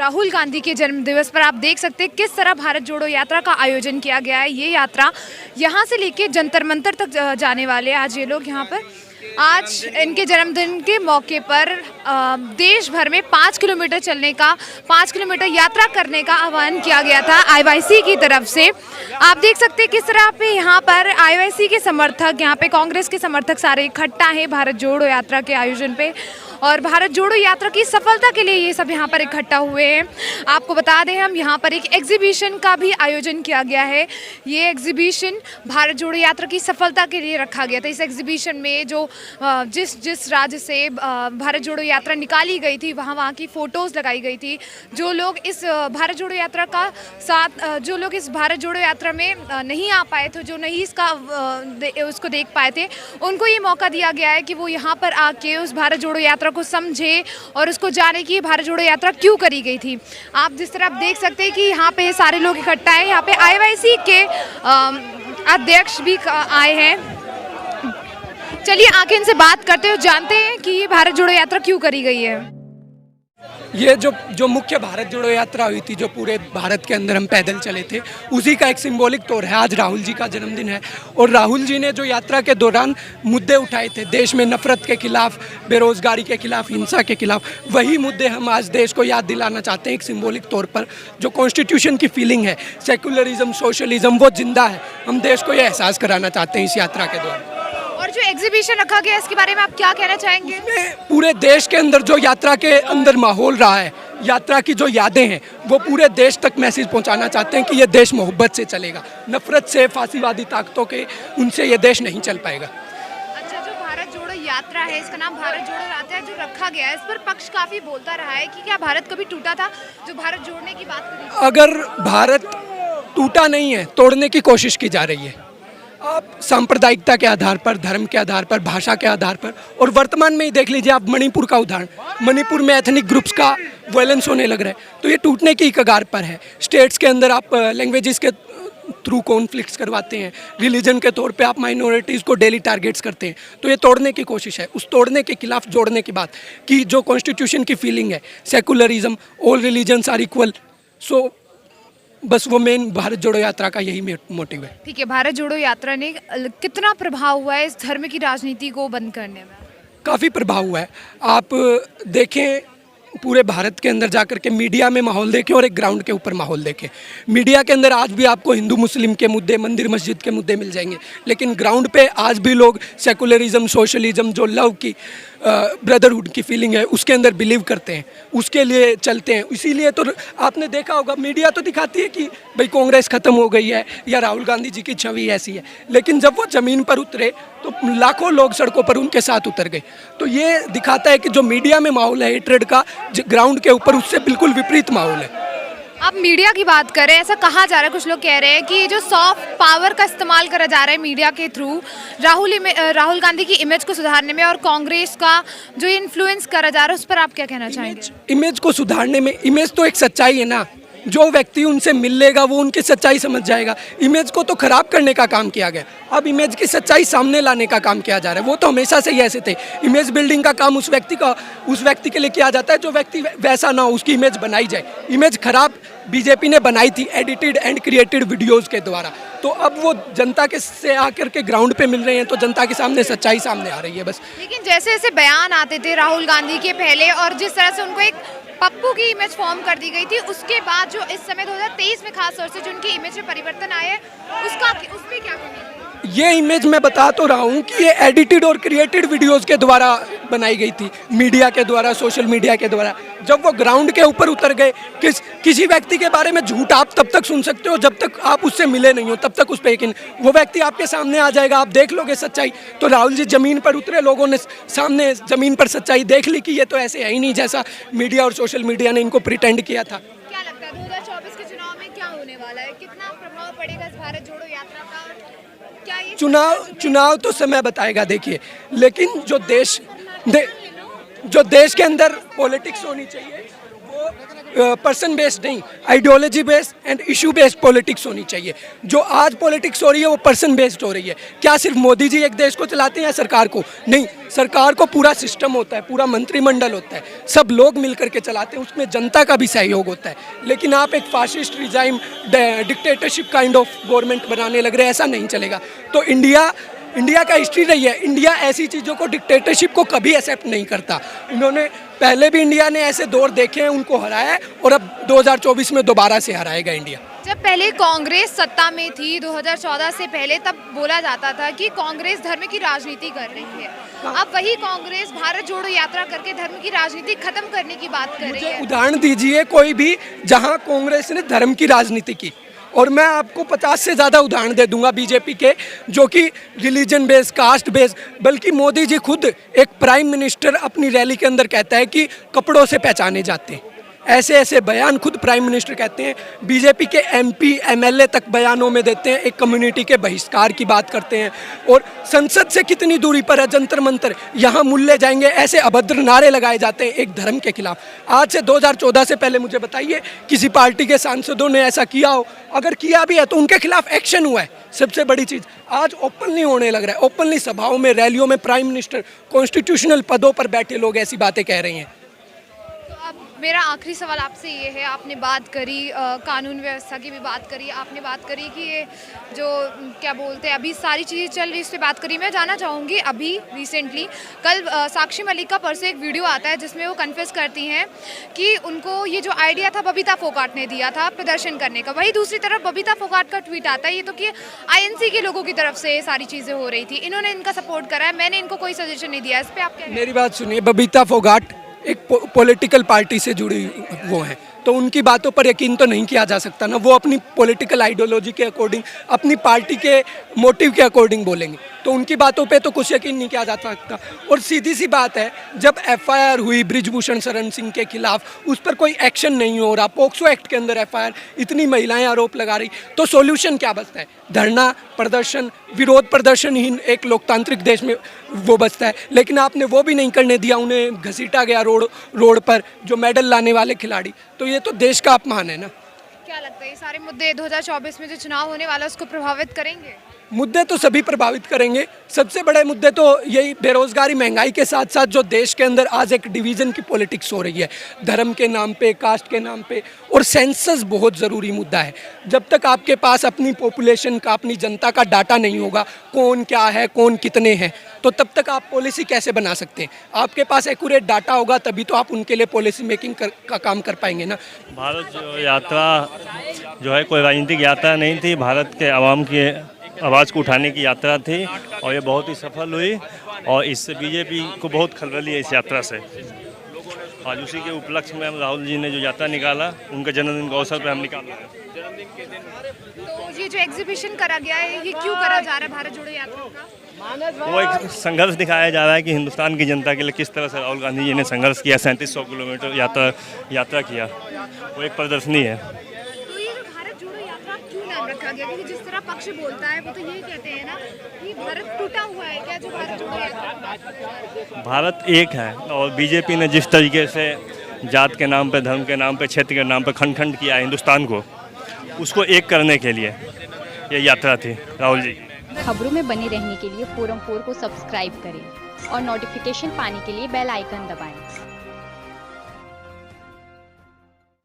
राहुल गांधी के जन्म दिवस पर आप देख सकते हैं किस तरह भारत जोड़ो यात्रा का आयोजन किया गया है। ये यात्रा यहाँ से लेके जंतर मंतर तक जाने वाले हैं। आज ये लोग यहाँ पर आज इनके जन्मदिन के मौके पर देश भर में 5 किलोमीटर चलने का 5 किलोमीटर यात्रा करने का आह्वान किया गया था आईवाईसी की तरफ से। आप देख सकते हैं किस तरह पे यहाँ पर आईवाईसी के समर्थक, यहाँ पे कांग्रेस के समर्थक सारे इकट्ठा हैं भारत जोड़ो यात्रा के आयोजन पे, और भारत जोड़ो यात्रा की सफलता के लिए ये सब यहाँ पर इकट्ठा हुए हैं। आपको बता दें हम यहाँ पर एक एग्जीबिशन का भी आयोजन किया गया है। ये एग्जीबिशन भारत जोड़ो यात्रा की सफलता के लिए रखा गया था। इस एग्जीबिशन में जो जिस राज्य से भारत जोड़ो यात्रा निकाली गई थी वहाँ की फ़ोटोज़ लगाई गई थी। जो लोग इस भारत जोड़ो यात्रा का जो लोग इस भारत जोड़ो यात्रा में नहीं आ पाए थे, जो नहीं उसको देख पाए थे, उनको ये मौका दिया गया है कि वो यहाँ पर आके उस भारत जोड़ो यात्रा को समझे और उसको जाने की भारत जोड़ो यात्रा क्यों करी गई थी। आप जिस तरह आप देख सकते हैं कि यहाँ पे सारे लोग इकट्ठा हैं। यहाँ पे आईवाईसी के अध्यक्ष भी आए हैं। चलिए आके इनसे बात करते हैं, जानते हैं कि ये भारत जोड़ो यात्रा क्यों करी गई है। ये जो मुख्य भारत जोड़ो यात्रा हुई थी, जो पूरे भारत के अंदर हम पैदल चले थे, उसी का एक सिंबॉलिक तौर है। आज राहुल जी का जन्मदिन है और राहुल जी ने जो यात्रा के दौरान मुद्दे उठाए थे देश में नफरत के खिलाफ, बेरोजगारी के खिलाफ, हिंसा के खिलाफ, वही मुद्दे हम आज देश को याद दिलाना चाहते हैं एक सिंबॉलिक तौर पर। जो कॉन्स्टिट्यूशन की फीलिंग है, सेकुलरिज्म, सोशलिज्म, वो जिंदा है। हम देश को ये एहसास कराना चाहते हैं इस यात्रा के द्वारा। और जो एग्जीबिशन रखा गया है इसके बारे में आप क्या कहना चाहेंगे? पूरे देश के अंदर जो यात्रा के अंदर माहौल रहा है, यात्रा की जो यादें हैं, वो पूरे देश तक मैसेज पहुंचाना चाहते हैं कि ये देश मोहब्बत से चलेगा, नफरत से, फांसीवादी ताकतों के उनसे ये देश नहीं चल पाएगा। अच्छा, जो भारत जोड़ो यात्रा है, इसका नाम भारत जोड़ो यात्रा है, जो रखा गया है, इस पर पक्ष काफी बोलता रहा है कि क्या भारत कभी टूटा था? जो भारत जोड़ने की बात करी, अगर भारत टूटा नहीं है, तोड़ने की कोशिश की जा रही है। आप सांप्रदायिकता के आधार पर, धर्म के आधार पर, भाषा के आधार पर, और वर्तमान में ही देख लीजिए आप मणिपुर का उदाहरण। मणिपुर में एथनिक ग्रुप्स का वायलेंस होने लग रहा है, तो ये टूटने की कगार पर है। स्टेट्स के अंदर आप लैंग्वेजेस के थ्रू कॉन्फ्लिक्ट्स करवाते हैं, रिलीजन के तौर पे आप माइनॉरिटीज़ को डेली टारगेट्स करते हैं, तो ये तोड़ने की कोशिश है। उस तोड़ने के खिलाफ जोड़ने की बात कि जो कॉन्स्टिट्यूशन की फीलिंग है, secularism, all religions are equal, so बस वो मेन भारत जोड़ो यात्रा का यही मोटिव है। ठीक है, भारत जोड़ो यात्रा ने कितना प्रभाव हुआ है इस धर्म की राजनीति को बंद करने में? काफ़ी प्रभाव हुआ है। आप देखें पूरे भारत के अंदर जाकर के मीडिया में माहौल देखें और एक ग्राउंड के ऊपर माहौल देखें। मीडिया के अंदर आज भी आपको हिंदू मुस्लिम के मुद्दे, मंदिर मस्जिद के मुद्दे मिल जाएंगे, लेकिन ग्राउंड पे आज भी लोग सेकुलरिज्म, सोशलिज्म, जो लव की, ब्रदरहुड की फीलिंग है, उसके अंदर बिलीव करते हैं, उसके लिए चलते हैं। इसीलिए तो आपने देखा होगा मीडिया तो दिखाती है कि भाई कांग्रेस ख़त्म हो गई है या राहुल गांधी जी की छवि ऐसी है, लेकिन जब वो ज़मीन पर उतरे तो लाखों लोग सड़कों पर उनके साथ उतर गए। तो ये दिखाता है कि जो मीडिया में माहौल है हेट्रेड का, ग्राउंड के ऊपर उससे बिल्कुल विपरीत माहौल है। आप मीडिया की बात करें, ऐसा कहा जा रहा है, कुछ लोग कह रहे हैं कि जो सॉफ्ट पावर का इस्तेमाल करा जा रहा है मीडिया के थ्रू राहुल गांधी की इमेज को सुधारने में, और कांग्रेस का जो इन्फ्लुएंस करा जा रहा है, उस पर आप क्या कहना चाहेंगे? इमेज को सुधारने में, इमेज तो एक सच्चाई है ना, जो व्यक्ति उनसे मिल लेगा वो उनकी सच्चाई समझ जाएगा। इमेज को तो खराब करने का काम किया गया, अब इमेज की सच्चाई सामने लाने का काम किया जा रहा है। वो तो हमेशा से ही ऐसे थे। इमेज बिल्डिंग का काम उस व्यक्ति के लिए किया जाता है जो व्यक्ति वैसा ना हो, उसकी इमेज बनाई जाए। इमेज खराब बीजेपी ने बनाई थी एडिटेड एंड क्रिएटेड वीडियोज़ के द्वारा, तो अब वो जनता के से आकर के ग्राउंड पे मिल रहे हैं, तो जनता के सामने सच्चाई सामने आ रही है बस। लेकिन जैसे जैसे बयान आते थे राहुल गांधी के पहले, और जिस तरह से उनको एक पप्पू की इमेज फॉर्म कर दी गई थी, उसके बाद जो इस समय 2023 में खास तौर से जो उनकी इमेज में परिवर्तन आया है, उस पर क्या कहेंगे? ये इमेज मैं बता तो रहा हूँ कि ये एडिटेड और क्रिएटेड वीडियोस के द्वारा बनाई गई थी, मीडिया के द्वारा, सोशल मीडिया के द्वारा। जब वो ग्राउंड के ऊपर उतर गए, किसी व्यक्ति के बारे में झूठ आप तब तक सुन सकते हो जब तक आप उससे मिले नहीं हो, तब तक उस पर यकीन, वो व्यक्ति आपके सामने आ जाएगा, आप देख लोगे सच्चाई। तो राहुल जी ज़मीन पर उतरे, लोगों ने सामने ज़मीन पर सच्चाई देख ली कि ये तो ऐसे है ही नहीं जैसा मीडिया और सोशल मीडिया ने इनको प्रिटेंड किया था। क्या लगता है 2024 के चुनाव में क्या होने वाला है? कितना प्रभाव पड़ेगा इस भारत जोड़ो यात्रा का? क्या ये चुनाव तो समय बताएगा, देखिए। लेकिन जो देश के अंदर पॉलिटिक्स होनी चाहिए, वो पर्सन बेस्ड नहीं, ideology based and issue based politics होनी चाहिए। जो आज पॉलिटिक्स हो रही है वो पर्सन बेस्ड हो रही है। क्या सिर्फ मोदी जी एक देश को चलाते हैं या सरकार को? नहीं, सरकार को पूरा सिस्टम होता है, पूरा मंत्रिमंडल होता है, सब लोग मिलकर के चलाते हैं, उसमें जनता का भी सहयोग होता है। लेकिन आप एक fascist regime, dictatorship kind of government बनाने लग रहे हैं, ऐसा नहीं चलेगा। तो इंडिया का हिस्ट्री रही है, इंडिया ऐसी चीज़ों को, डिक्टेटरशिप को कभी एक्सेप्ट नहीं करता। इन्होंने पहले भी इंडिया ने ऐसे दौर देखे हैं, उनको हराया है, और अब 2024 में दोबारा से हराएगा इंडिया। जब पहले कांग्रेस सत्ता में थी 2014 से पहले, तब बोला जाता था कि कांग्रेस धर्म की राजनीति कर रही है। अब वही कांग्रेस भारत जोड़ो यात्रा करके धर्म की राजनीति खत्म करने की बात कर रही है। उदाहरण दीजिए कोई भी जहां कांग्रेस ने धर्म की राजनीति की, और मैं आपको 50 से ज़्यादा उदाहरण दे दूंगा बीजेपी के, जो कि रिलीजन बेस्ड, कास्ट बेस्ड। बल्कि मोदी जी खुद एक प्राइम मिनिस्टर अपनी रैली के अंदर कहता है कि कपड़ों से पहचाने जाते हैं। ऐसे ऐसे बयान खुद प्राइम मिनिस्टर कहते हैं। बीजेपी के एमपी एमएलए तक बयानों में देते हैं, एक कम्युनिटी के बहिष्कार की बात करते हैं। और संसद से कितनी दूरी पर है जंतर मंतर, यहाँ मुल्ले जाएंगे, ऐसे अभद्र नारे लगाए जाते हैं एक धर्म के खिलाफ। आज से 2014 से पहले मुझे बताइए किसी पार्टी के सांसदों ने ऐसा किया हो? अगर किया भी है तो उनके खिलाफ एक्शन हुआ है। सबसे बड़ी चीज़ आज ओपनली होने लग रहा है, ओपनली सभाओं में, रैलियों में प्राइम मिनिस्टर, कॉन्स्टिट्यूशनल पदों पर बैठे लोग ऐसी बातें कह रहे हैं। मेरा आखिरी सवाल आपसे ये है, आपने बात करी कानून व्यवस्था की भी बात करी, आपने बात करी कि ये जो क्या बोलते हैं अभी सारी चीज़ें चल रही, इस पर बात करी। मैं जानना चाहूँगी, अभी रिसेंटली कल साक्षी मलिक का परसों एक वीडियो आता है जिसमें वो कन्फेस करती हैं कि उनको ये जो आइडिया था बबीता फोगाट ने दिया था प्रदर्शन करने का। वहीं दूसरी तरफ बबीता फोगाट का ट्वीट आता है ये तो कि INC के लोगों की तरफ से ये सारी चीज़ें हो रही थी, इन्होंने इनका सपोर्ट करा है, मैंने इनको कोई सजेशन नहीं दिया। इस पर आप क्या? मेरी बात सुनिए, बबीता फोगाट एक पॉलिटिकल पार्टी से जुड़ी वो हैं, तो उनकी बातों पर यकीन तो नहीं किया जा सकता ना। वो अपनी पॉलिटिकल आइडियोलॉजी के अकॉर्डिंग, अपनी पार्टी के मोटिव के अकॉर्डिंग बोलेंगे, तो उनकी बातों पे तो कुछ यकीन नहीं किया जा सकता। और सीधी सी बात है, जब FIR हुई बृजभूषण शरण सिंह के खिलाफ, उस पर कोई एक्शन नहीं हो रहा, पोक्सो एक्ट के अंदर FIR, इतनी महिलाएं आरोप लगा रही, तो सॉल्यूशन क्या बचता है? धरना प्रदर्शन, विरोध प्रदर्शन ही एक लोकतांत्रिक देश में वो बचता है। लेकिन आपने वो भी नहीं करने दिया, उन्हें घसीटा गया रोड पर, जो मेडल लाने वाले खिलाड़ी। तो ये तो देश का अपमान है ना। क्या लगता है ये सारे मुद्दे 2024 में जो चुनाव होने वाला है उसको प्रभावित करेंगे? मुद्दे तो सभी प्रभावित करेंगे। सबसे बड़े मुद्दे तो यही बेरोजगारी, महंगाई के साथ साथ जो देश के अंदर आज एक डिवीज़न की पॉलिटिक्स हो रही है, धर्म के नाम पे, कास्ट के नाम पे। और सेंसस बहुत ज़रूरी मुद्दा है। जब तक आपके पास अपनी पॉपुलेशन का, अपनी जनता का डाटा नहीं होगा, कौन क्या है, कौन कितने हैं, तो तब तक आप पॉलिसी कैसे बना सकते हैं? आपके पास एक्यूरेट डाटा होगा तभी तो आप उनके लिए पॉलिसी मेकिंग का काम कर पाएंगे ना। भारत जो यात्रा जो है कोई राजनीतिक यात्रा नहीं थी, भारत के आवाम की आवाज़ को उठाने की यात्रा थी, और ये बहुत ही सफल हुई। और इससे बीजेपी को बहुत खलबली है इस यात्रा से। आज उसी के उपलक्ष्य में हम राहुल जी ने जो यात्रा निकाला, उनके जन्मदिन के अवसर पर हम निकाल रहे हैं। तो ये जो एग्जीबिशन करा गया है, ये क्यों करा जा रहा है भारत जोड़ो यात्रा का? वो एक संघर्ष दिखाया जा रहा है कि हिंदुस्तान की जनता के लिए किस तरह से राहुल गांधी जी ने संघर्ष किया, 3700 किलोमीटर यात्रा किया। वो एक प्रदर्शनी है। तो ये जो भारत जोड़ो यात्रा क्यों नाम रखा गया? क्योंकि जिस तरह पक्ष बोलता है वो तो ये कहते हैं ना कि भारत टूटा हुआ है क्या, जो भारत जोड़ो यात्रा? भारत एक है, और बीजेपी ने जिस तरीके से जात के नाम पे, धर्म के नाम पे, क्षेत्र के नाम पे खंड खंड किया हिंदुस्तान को, उसको एक करने के लिए ये यात्रा थी राहुल जी की। खबरों में बने रहने के लिए फोरम 4 को सब्सक्राइब करें और नोटिफिकेशन पाने के लिए बेल आइकन दबाएं।